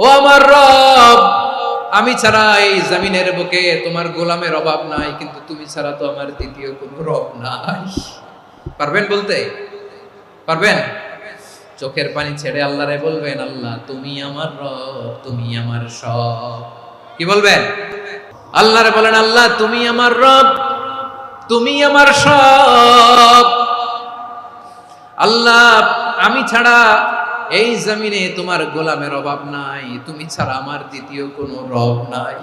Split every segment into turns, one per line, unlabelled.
ও আমার রব, আমি ছাড়া এই জমিনের বুকে তোমার গোলামের অভাব নাই, কিন্তু তুমি ছাড়া তো আমার দ্বিতীয় কোনো রব নাই। পারবেন বলতে? পারবেন? চোখের পানি ছেড়ে আল্লাহরে বলবেন, আল্লাহ তুমি আমার রব, তুমি আমার সব। কি বলবেন? আল্লাহরে বলেন, আল্লাহ তুমি আমার রব, তুমি আমার সব। আল্লাহ আমি ছাড়া এই জমিনে তোমার গোলামের অভাব নাই, তুমি ছাড়া আমার দ্বিতীয় কোনো রব নাই।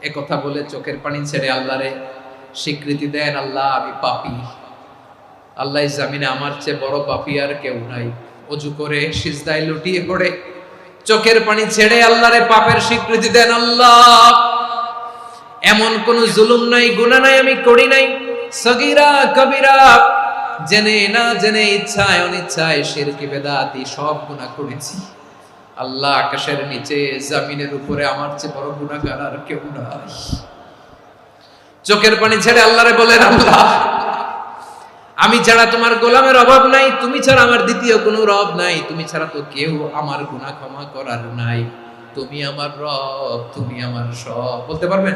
এ কথা বলে চোখের পানি ছেড়ে আল্লাহরে স্বীকৃতি দেন, আল্লাহ আমি পাপী। আল্লাহ এই জমিনে আমার চেয়ে বড় পাপী আর কেউ নাই। অজু করে সিজদায় লুটিয়ে পড়ে চোখের পানি ছেড়ে আল্লাহরে পাপের স্বীকৃতি দেন, আল্লাহ এমন কোন জুলুম নাই, গুনাহ নাই আমি করি নাই, সগীরা কবিরা, জেনে না জেনে, ইচ্ছায় অনিচ্ছায়, শিরকি বেদাতি সব গুনাহ করেছি। আল্লাহ আকাশের নিচে জমিনের উপরে আমার চেয়ে বড় গুনাহগার আর কেউ নাই। চোখের পানি ছেড়ে আল্লাহরে বলেন, আল্লাহ আমি ছাড়া তোমার গোলামের অভাব নাই, তুমি ছাড়া আমার দ্বিতীয় কোনো রব নাই, তুমি ছাড়া তো কেউ আমার গুনাহ ক্ষমা করার নাই, তুমি আমার রব, তুমি আমার সব। বলতে পারবেন?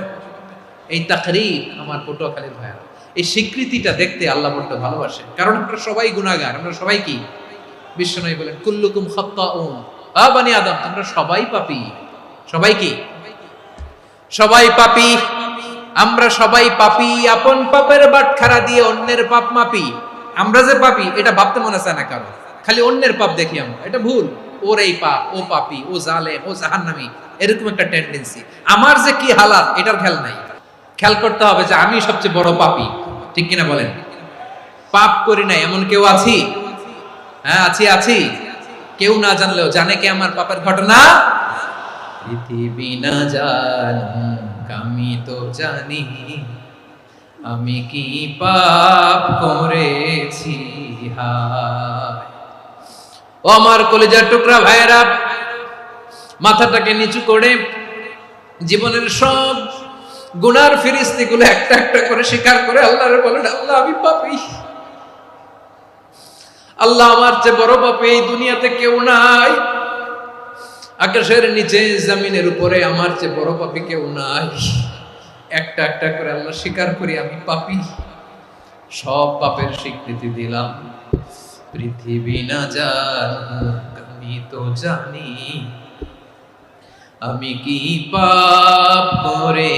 এই তাকরীর আমার পটুয়াখালীর ভাইয়া, এই স্বীকৃতিটা দেখতে আল্লাহ বড় ভালোবাসেন, কারণ আমরা সবাই গুনাহগার। আমরা সবাই কি? বিশ্বনবী বলেন, কুল্লুকুম খাত্তাউন, আ বনি আদম তোমরা সবাই পাপী। সবাই কি? সবাই পাপী। আমরা সবাই পাপী, আপন পাপের বাটখারা দিয়ে অন্যের পাপ মাপি। আমরা যে পাপী এটা ভাবতে মনে চায় না কারো, খালি অন্যের পাপ দেখি আমরা, এটা ভুল। ওর এই পাপ, ও পাপী, ও জালেম, ও জাহান্নামী, এরকম একটা টেন্ডেন্সি। আমার যে কি হালাত এটার খেয়াল নাই। খেয়াল করতে হবে যে আমি সবচেয়ে বড় পাপী, ঠিক কিনা বলেন? পাপ করি না এমন কেউ আছি? হ্যাঁ আছি। কেউ না জানলেও জানে কে আমার পাপের ঘটনা? পৃথিবী না জানুক আমি তো জানি, আমি কি পাপ করেছি হায়। ও আমার কলিজার টুকরা ভাইয়েরা, মাথাটাকে নিচু করে জীবনের সব গুনার ফিরিস্তিগুলো একটা একটা করে স্বীকার করে আল্লাহরে বলেন, আল্লাহ আমি পাপী। আল্লাহ আমার চেয়ে বড় পাপী এই দুনিয়াতে কেউ নাই। আকাশের নিচে জমিনের উপরে আমার চেয়ে বড় পাপী কেউ নাই। একটা একটা করে আল্লাহ স্বীকার করি আমি পাপী, সব পাপের স্বীকৃতি দিলাম। পৃথিবী না জানুক আমি তো জানি, আমি কি পাপ করে